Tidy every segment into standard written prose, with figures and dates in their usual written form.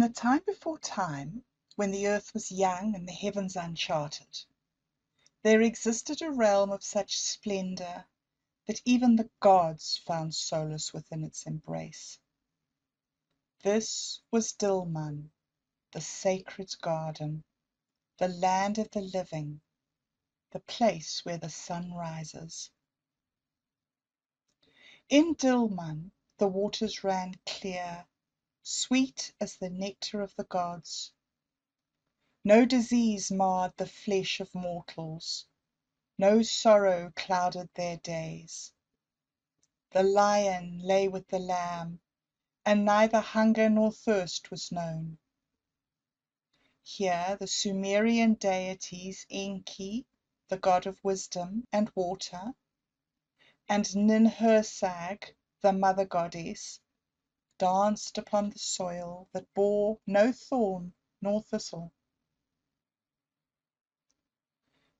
a time before time, when the earth was young and the heavens uncharted, there existed a realm of such splendour that even the gods found solace within its embrace. This was Dilmun, the sacred garden, the land of the living, the place where the sun rises. In Dilmun the waters ran clear, sweet as the nectar of the gods. No disease marred the flesh of mortals, no sorrow clouded their days. The lion lay with the lamb, and neither hunger nor thirst was known. Here the Sumerian deities Enki, the god of wisdom and water, and Ninhursag, the mother goddess, danced upon the soil that bore no thorn nor thistle.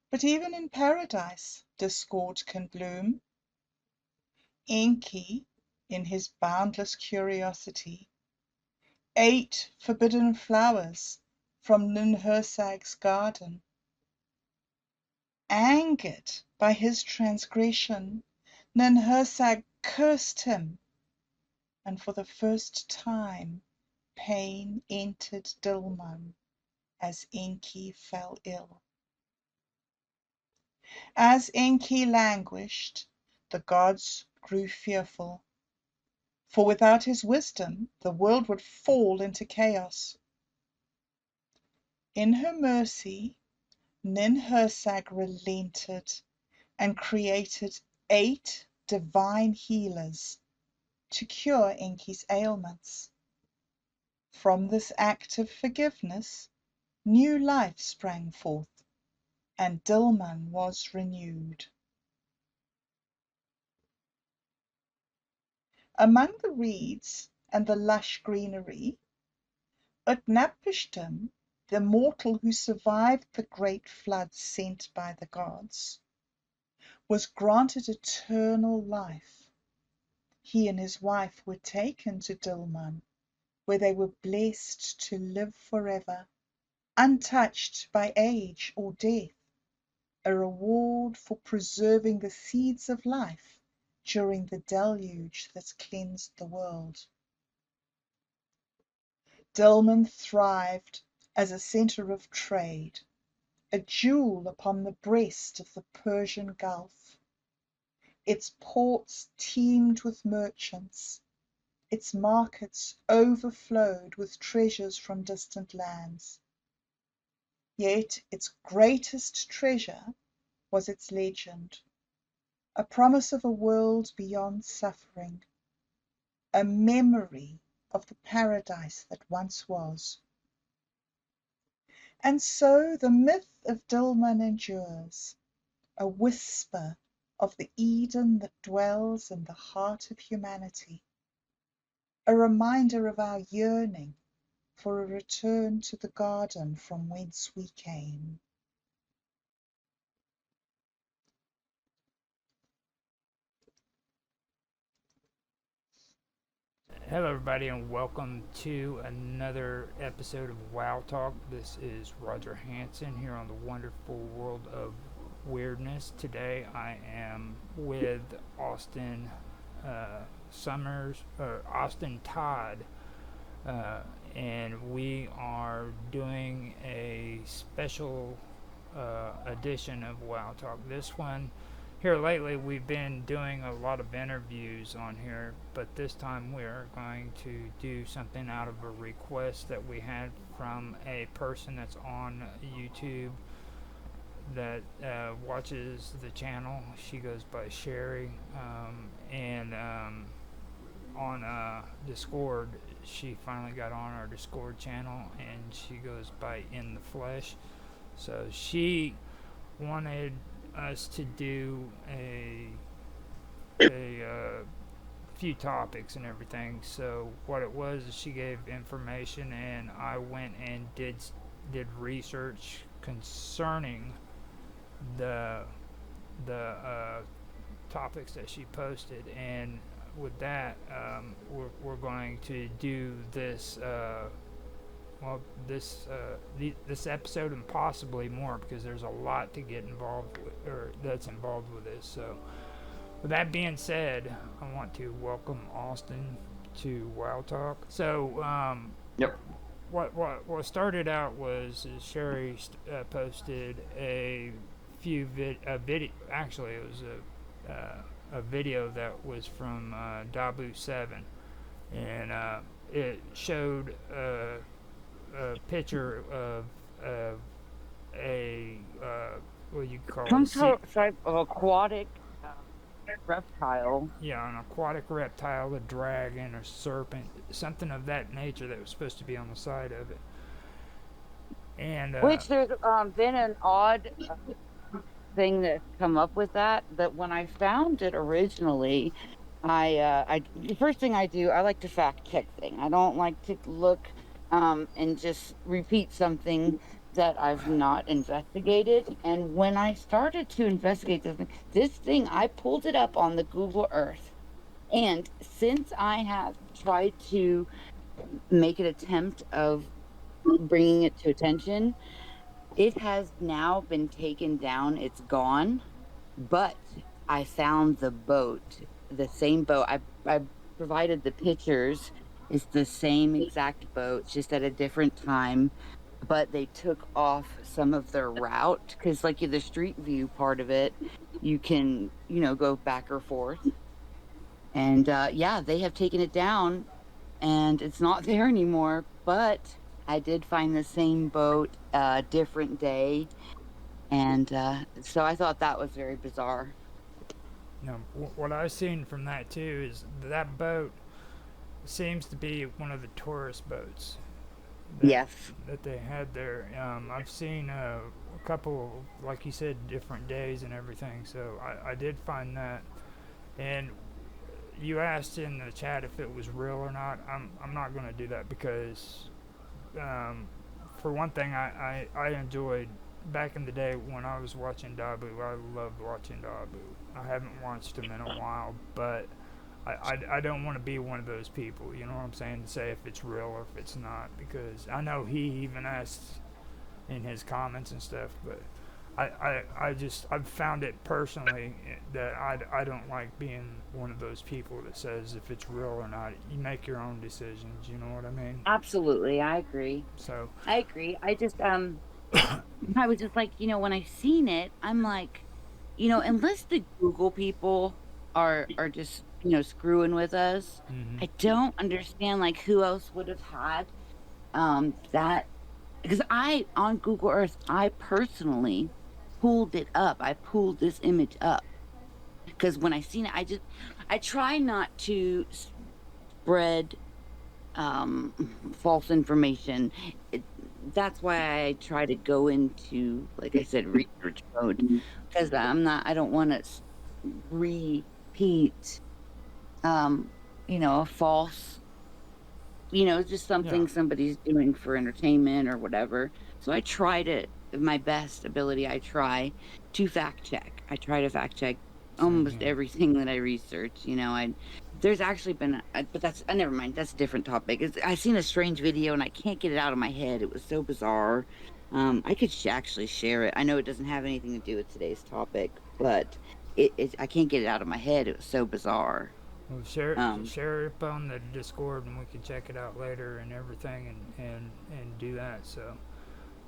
But even in paradise discord can bloom. Enki, in his boundless curiosity, ate forbidden flowers from Ninhursag's garden. Angered by his transgression, Ninhursag cursed him, and for the first time pain entered Dilmun as Enki fell ill. As Enki languished, the gods grew fearful, for without his wisdom the world would fall into chaos. In her mercy, Ninhursag relented and created 8 divine healers to cure Enki's ailments. From this act of forgiveness, new life sprang forth, and Dilmun was renewed. Among the reeds and the lush greenery, Utnapishtim, the mortal who survived the great flood sent by the gods, was granted eternal life. He and his wife were taken to Dilmun, where they were blessed to live forever, untouched by age or death, a reward for preserving the seeds of life during the deluge that cleansed the world. Dilmun thrived as a centre of trade, a jewel upon the breast of the Persian Gulf. Its ports teemed with merchants, its markets overflowed with treasures from distant lands. Yet its greatest treasure was its legend, a promise of a world beyond suffering, a memory of the paradise that once was. And so the myth of Dilmun endures, a whisper of the Eden that dwells in the heart of humanity, a reminder of our yearning for a return to the garden from whence we came. Hello, everybody, and welcome to another episode of WWOW Talk. This is Roger Hanson here on the wonderful world of weirdness. Today, I am with Austin Austin Todd, and we are doing a special edition of WWOW Talk. This one. Here lately, we've been doing a lot of interviews on here, but this time we're going to do something out of a request that we had from a person that's on YouTube that watches the channel. She goes by Sherry, and on Discord, she finally got on our Discord channel, and she goes by In the Flesh. So she wanted us to do a few topics and everything. So what it was is she gave information, and I went and did research concerning the topics that she posted, and with that, we're going to do this well, this episode and possibly more, because there's a lot to get involved with, or that's involved with this. So, with that being said, I want to welcome Austin to WWOW Talk. So, Yep. what started out was Sherry posted a video. Actually, it was a video that was from WWOW and it showed a picture of a what you call Some it, type of aquatic reptile. yeah, an aquatic reptile, a dragon, or serpent, something of that nature that was supposed to be on the side of it. And Which there's been an odd thing that's come up with that. But when I found it originally, I the first thing I do, I like to fact check thing. I don't like to look and just repeat something that I've not investigated. And when I started to investigate this thing, I pulled it up on the Google Earth. And since I have tried to make an attempt of bringing it to attention, it has now been taken down. It's gone. But I found the boat, the same boat. I provided the pictures. It's the same exact boat, just at a different time. But they took off some of their route because, like, the street view part of it, you can, go back or forth. And yeah, they have taken it down and it's not there anymore. But I did find the same boat, different day. And so I thought that was very bizarre. what I've seen from that too is that boat seems to be one of the tourist boats that Yes. that they had there. I've seen a couple, like you said, different days and everything. So I did find that. And you asked in the chat if it was real or not. I'm not going to do that because, for one thing, I enjoyed back in the day when I was watching WWOW. I loved watching WWOW. I haven't watched them in a while, but I don't want to be one of those people, you know what I'm saying, to say if it's real or if it's not, because I know he even asked in his comments and stuff, but I've found it personally that I don't like being one of those people that says if it's real or not. You make your own decisions, you know what I mean? Absolutely, I agree. So, I agree. I just I was just like, when I seen it, I'm like, unless the Google people are just, screwing with us, mm-hmm. I don't understand like who else would have had that, because I on Google Earth, I personally pulled it up. I pulled this image up because when I seen it, I try not to spread um false information. it, that's why I try to go into, like I said, research mode, because I don't want to repeat a false, just Yeah. something somebody's doing for entertainment or whatever. So I try to, my best ability, I try to fact check. I try to fact check Same almost here. everything that I research. There's actually been, but that's, never mind. That's a different topic. I seen a strange video and I can't get it out of my head. It was so bizarre. I could actually share it. I know it doesn't have anything to do with today's topic, but I can't get it out of my head. It was so bizarre. Well, Um, share it up on the Discord, and we can check it out later and everything, and do that. So,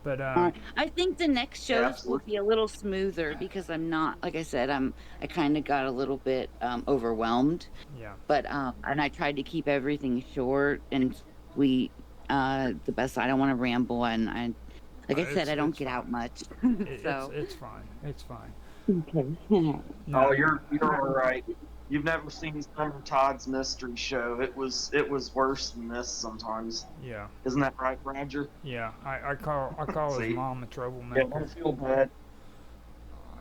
but I think the next Yeah, shows will absolutely. be a little smoother because I'm not, like I said, I kind of got a little bit overwhelmed, yeah, but and I tried to keep everything short and sweet. The best. I don't want to ramble, and like I said, I don't it's get out fine. much. It's So it's fine. It's fine. okay. Oh, No, you're all right. You've never seen Summer Todd's mystery show. It was worse than this sometimes. yeah, Isn't that right, Roger? yeah. I call his See? mom a Yeah, troublemaker. don't feel bad.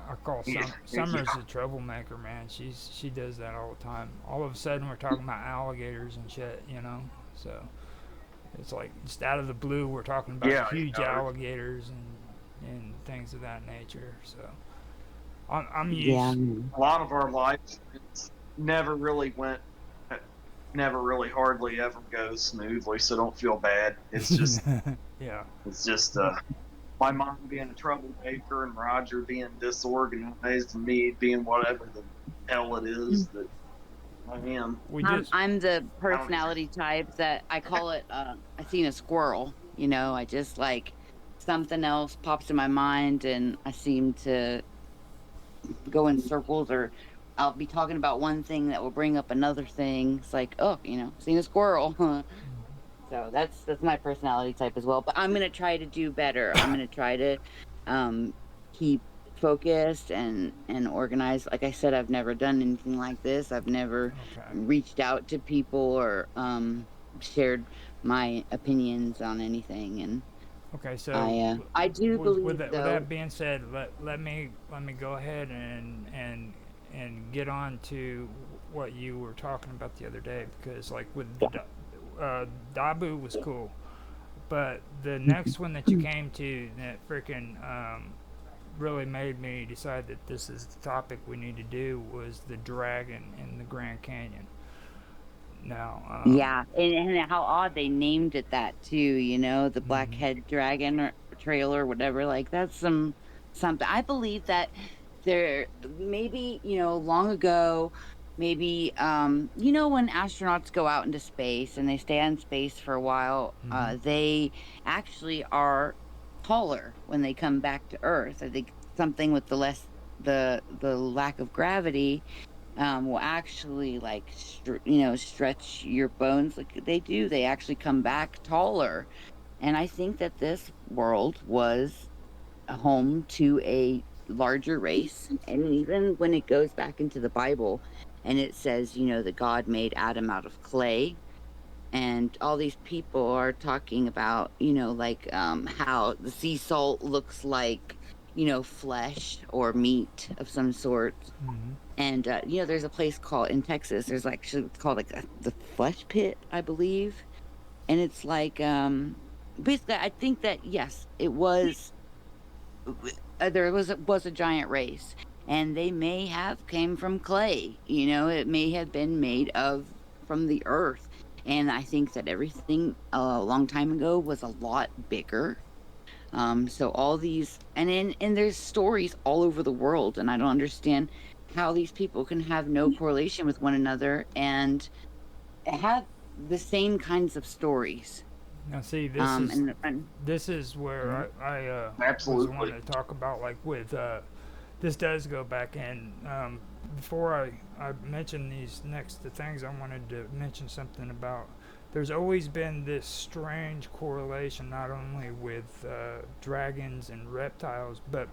I call Yeah, Summer's yeah. a troublemaker, man. She does that all the time. All of a sudden, we're talking about alligators and shit, you know. So it's like just out of the blue, we're talking about Yeah, huge alligators and things of that nature. So I'm Yeah. used. a lot of our lives never really went never really hardly ever goes smoothly, so don't feel bad. It's just Yeah. it's just my mom being a troublemaker and Roger being disorganized and me being whatever the hell it is that I am. We I'm just I'm the I don't even. personality type that I call it. I seen a squirrel. You know, I just like something else pops in my mind, and I seem to go in circles, or I'll be talking about one thing that will bring up another thing. It's like, oh, seen a squirrel. So that's my personality type as well. But I'm gonna try to do better. I'm gonna try to um, keep focused and organized. Like I said, I've never done anything like this. I've never okay. reached out to people or shared my opinions on anything. And Okay, so I do with believe that though. being said, let me go ahead and get on to what you were talking about the other day, because like with Dabu was cool, but the next one that you came to that freaking really made me decide that this is the topic we need to do was the dragon in the Grand Canyon. Now, Yeah, and how odd they named it that too, the mhm, Blackhead Dragon or Trail or whatever. Like that's something. I believe that there maybe, long ago, maybe when astronauts go out into space and they stay in space for a while, mhm, they actually are taller when they come back to Earth. I think something with the lack of gravity will actually like stretch your bones like they do. They actually come back taller, and I think that this world was a home to a larger race. And even when it goes back into the Bible, and it says that God made Adam out of clay, and all these people are talking about like how the sea salt looks like flesh or meat of some sort. mhm. And there's a place called in Texas. There's actually it's called like the Flesh Pit, I believe, and it's like basically, I think that yes, it was there was a giant race, and they may have came from clay. It may have been made of from the earth, and I think that everything a long time ago was a lot bigger. So all these and there's stories all over the world, and I don't understand how these people can have no correlation with one another and have the same kinds of stories. Now, see, And this is where I was Absolutely. wanting to talk about, like with this does go back in. Before I mention these next the things, I wanted to mention something about. There's always been this strange correlation, not only with dragons and reptiles, but